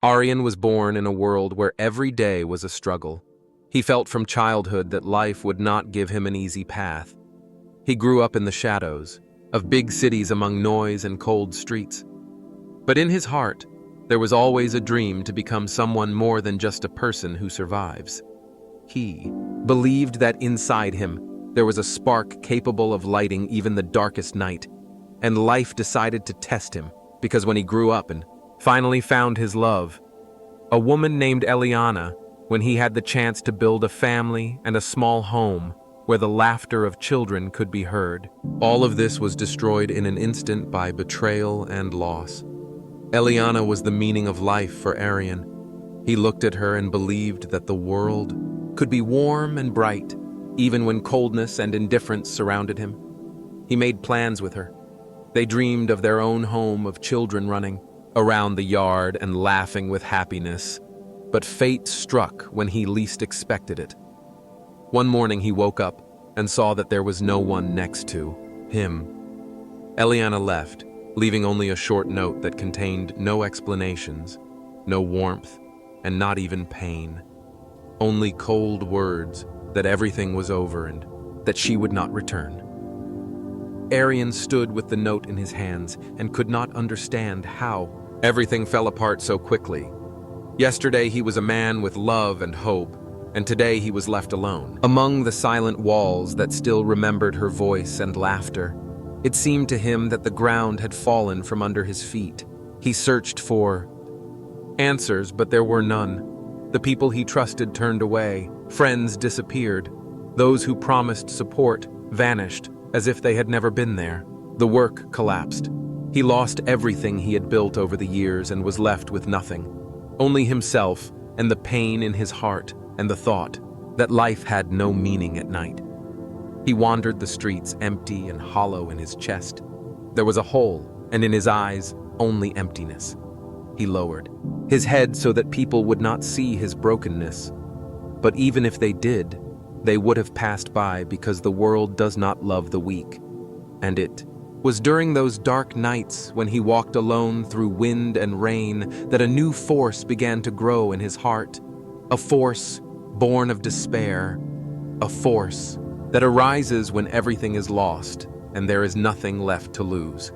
Arian was born in a world where every day was a struggle. He felt from childhood that life would not give him an easy path. He grew up in the shadows of big cities among noise and cold streets. But in his heart, there was always a dream to become someone more than just a person who survives. He believed that inside him there was a spark capable of lighting even the darkest night, and life decided to test him because when he grew up and finally found his love, a woman named Eliana, when he had the chance to build a family and a small home where the laughter of children could be heard, all of this was destroyed in an instant by betrayal and loss. Eliana was the meaning of life for Arian. He looked at her and believed that the world could be warm and bright, even when coldness and indifference surrounded him. He made plans with her. They dreamed of their own home of children running around the yard and laughing with happiness. But fate struck when he least expected it. One morning he woke up and saw that there was no one next to him. Eliana left, leaving only a short note that contained no explanations, no warmth, and not even pain. Only cold words that everything was over and that she would not return. Arian stood with the note in his hands and could not understand how everything fell apart so quickly. Yesterday he was a man with love and hope, and today he was left alone. Among the silent walls that still remembered her voice and laughter, it seemed to him that the ground had fallen from under his feet. He searched for answers, but there were none. The people he trusted turned away, friends disappeared, those who promised support vanished as if they had never been there. The work collapsed. He lost everything he had built over the years and was left with nothing. Only himself and the pain in his heart and the thought that life had no meaning at night. He wandered the streets empty and hollow in his chest. There was a hole, and in his eyes, only emptiness. He lowered his head so that people would not see his brokenness. But even if they did, they would have passed by because the world does not love the weak. And it was during those dark nights when he walked alone through wind and rain that a new force began to grow in his heart. A force born of despair. A force that arises when everything is lost and there is nothing left to lose.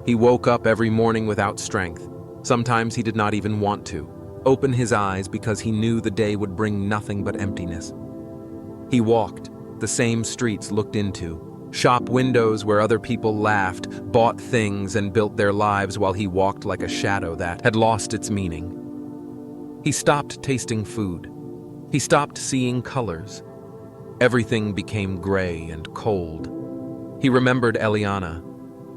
He woke up every morning without strength. Sometimes he did not even want to open his eyes because he knew the day would bring nothing but emptiness. He walked the same streets looked into, shop windows where other people laughed, bought things and built their lives while he walked like a shadow that had lost its meaning. He stopped tasting food. He stopped seeing colors. Everything became gray and cold. He remembered Eliana,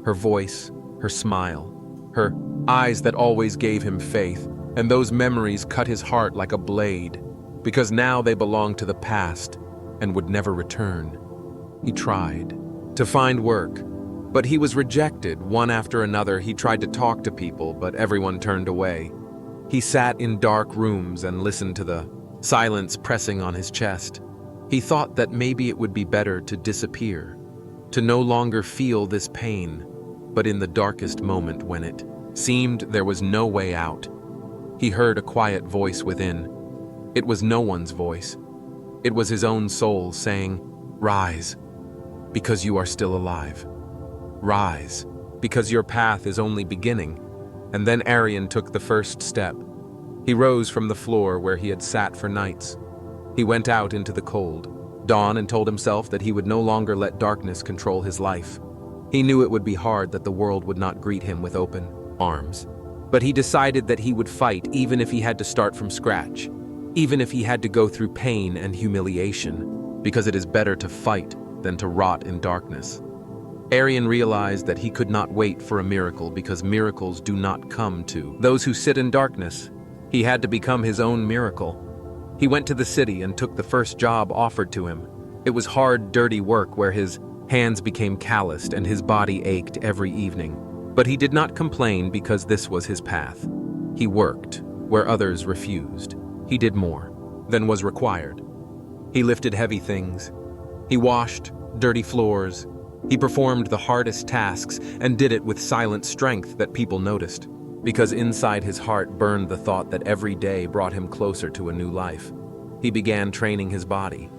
her voice, her smile, her eyes that always gave him faith, and those memories cut his heart like a blade, because now they belonged to the past and would never return. He tried to find work, but he was rejected. One after another, he tried to talk to people, but everyone turned away. He sat in dark rooms and listened to the silence pressing on his chest. He thought that maybe it would be better to disappear, to no longer feel this pain. But in the darkest moment when it seemed there was no way out, he heard a quiet voice within. It was no one's voice. It was his own soul saying, "Rise, because you are still alive. Rise, because your path is only beginning." And then Arian took the first step. He rose from the floor where he had sat for nights. He went out into the cold dawn and told himself that he would no longer let darkness control his life. He knew it would be hard, that the world would not greet him with open arms. But he decided that he would fight even if he had to start from scratch, even if he had to go through pain and humiliation, because it is better to fight than to rot in darkness. Arian realized that he could not wait for a miracle because miracles do not come to those who sit in darkness. He had to become his own miracle. He went to the city and took the first job offered to him. It was hard, dirty work where his hands became calloused and his body ached every evening. But he did not complain because this was his path. He worked where others refused. He did more than was required. He lifted heavy things. He washed dirty floors. He performed the hardest tasks and did it with silent strength that people noticed. because inside his heart burned the thought that every day brought him closer to a new life. He began training his body.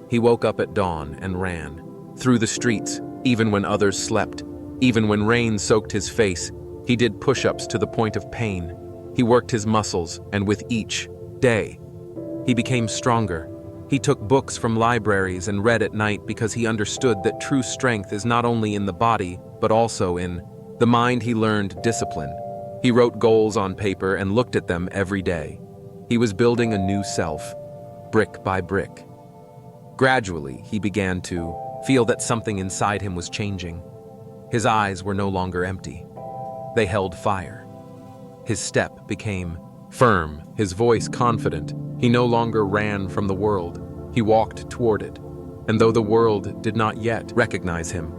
He woke up at dawn and ran through the streets, even when others slept. Even when rain soaked his face, he did push-ups to the point of pain. He worked his muscles, and with each day, he became stronger. He took books from libraries and read at night because he understood that true strength is not only in the body, but also in the mind. He learned discipline. He wrote goals on paper and looked at them every day. He was building a new self, brick by brick. Gradually, he began to feel that something inside him was changing. His eyes were no longer empty. They held fire. His step became firm, his voice confident. He no longer ran from the world. He walked toward it. And though the world did not yet recognize him,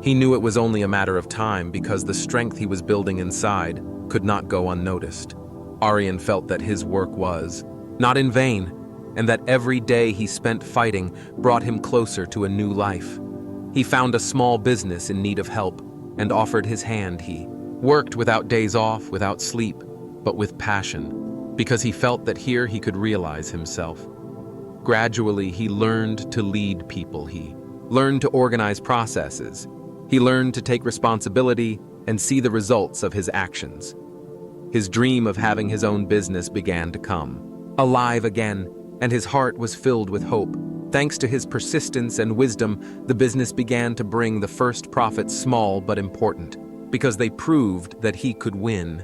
he knew it was only a matter of time because the strength he was building inside could not go unnoticed. Arian felt that his work was not in vain, and that every day he spent fighting brought him closer to a new life. He found a small business in need of help and offered his hand. He worked without days off, without sleep, but with passion, because he felt that here he could realize himself. Gradually, he learned to lead people. He learned to organize processes. He learned to take responsibility and see the results of his actions. His dream of having his own business began to come alive again, and his heart was filled with hope. Thanks to his persistence and wisdom, the business began to bring the first profits, small but important, because they proved that he could win.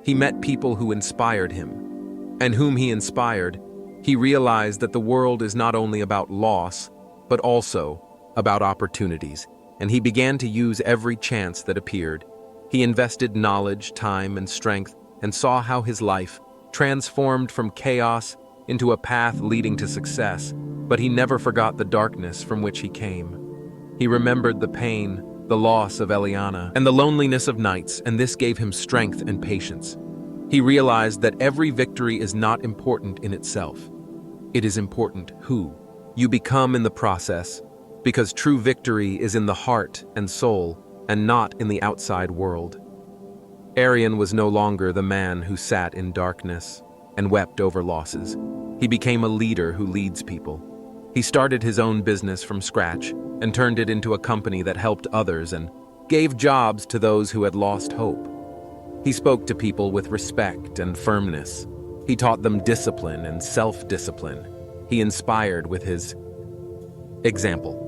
He met people who inspired him, and whom he inspired. He realized that the world is not only about loss, but also about opportunities, and he began to use every chance that appeared. He invested knowledge, time, and strength, and saw how his life transformed from chaos into a path leading to success. But he never forgot the darkness from which he came. He remembered the pain, the loss of Eliana, and the loneliness of nights, and this gave him strength and patience. He realized that every victory is not important in itself. It is important who you become in the process, because true victory is in the heart and soul, and not in the outside world. Arian was no longer the man who sat in darkness and wept over losses. He became a leader who leads people. He started his own business from scratch and turned it into a company that helped others and gave jobs to those who had lost hope. He spoke to people with respect and firmness. He taught them discipline and self-discipline. He inspired with his example.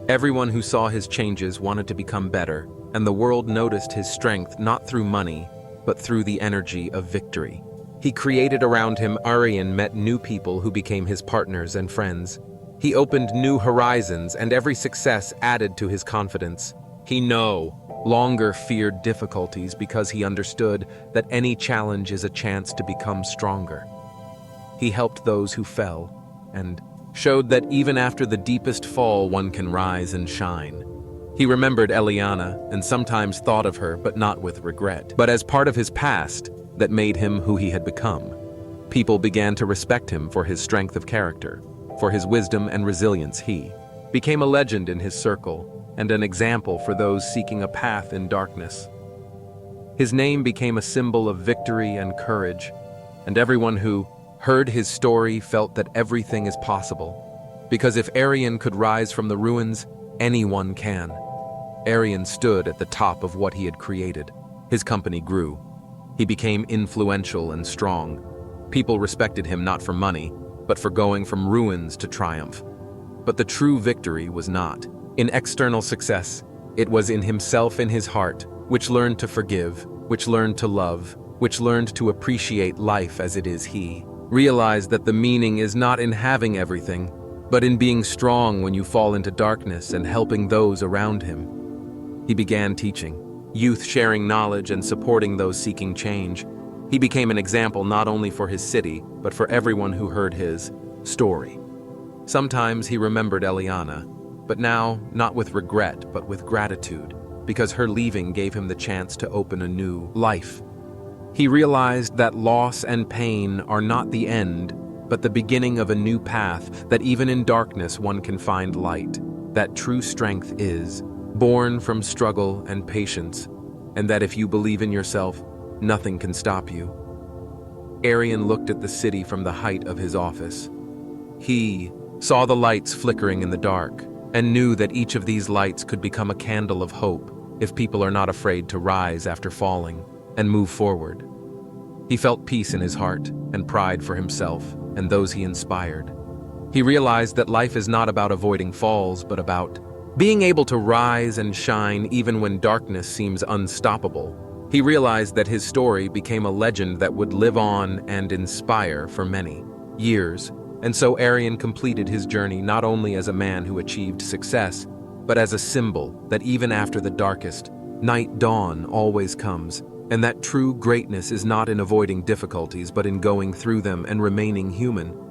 Everyone who saw his changes wanted to become better, and the world noticed his strength not through money, but through the energy of victory. He created around him. Arian met new people who became his partners and friends. He opened new horizons, and every success added to his confidence. He no longer feared difficulties because he understood that any challenge is a chance to become stronger. He helped those who fell and showed that even after the deepest fall, one can rise and shine. He remembered Eliana and sometimes thought of her, but not with regret, but as part of his past that made him who he had become. People began to respect him for his strength of character, for his wisdom and resilience. He became a legend in his circle and an example for those seeking a path in darkness. His name became a symbol of victory and courage, and everyone who heard his story felt that everything is possible. Because if Arian could rise from the ruins, anyone can. Arian stood at the top of what he had created. His company grew. He became influential and strong. People respected him not for money, but for going from ruins to triumph. But the true victory was not in external success. It was in himself, in his heart, which learned to forgive, which learned to love, which learned to appreciate life as it is. He realized that the meaning is not in having everything, but in being strong when you fall into darkness and helping those around him. He began teaching youth, sharing knowledge and supporting those seeking change. He became an example not only for his city, but for everyone who heard his story. Sometimes he remembered Eliana, but now not with regret, but with gratitude, because her leaving gave him the chance to open a new life. He realized that loss and pain are not the end, but the beginning of a new path, that even in darkness one can find light, that true strength is born from struggle and patience, and that if you believe in yourself, Nothing can stop you. Arian looked at the city from the height of his office. He saw the lights flickering in the dark and knew that each of these lights could become a candle of hope if people are not afraid to rise after falling and move forward. He felt peace in his heart and pride for himself and those he inspired. He realized that life is not about avoiding falls, but about being able to rise and shine even when darkness seems unstoppable. He realized that his story became a legend that would live on and inspire for many years, and so Arian completed his journey not only as a man who achieved success, but as a symbol that even after the darkest night, dawn always comes, and that true greatness is not in avoiding difficulties but in going through them and remaining human.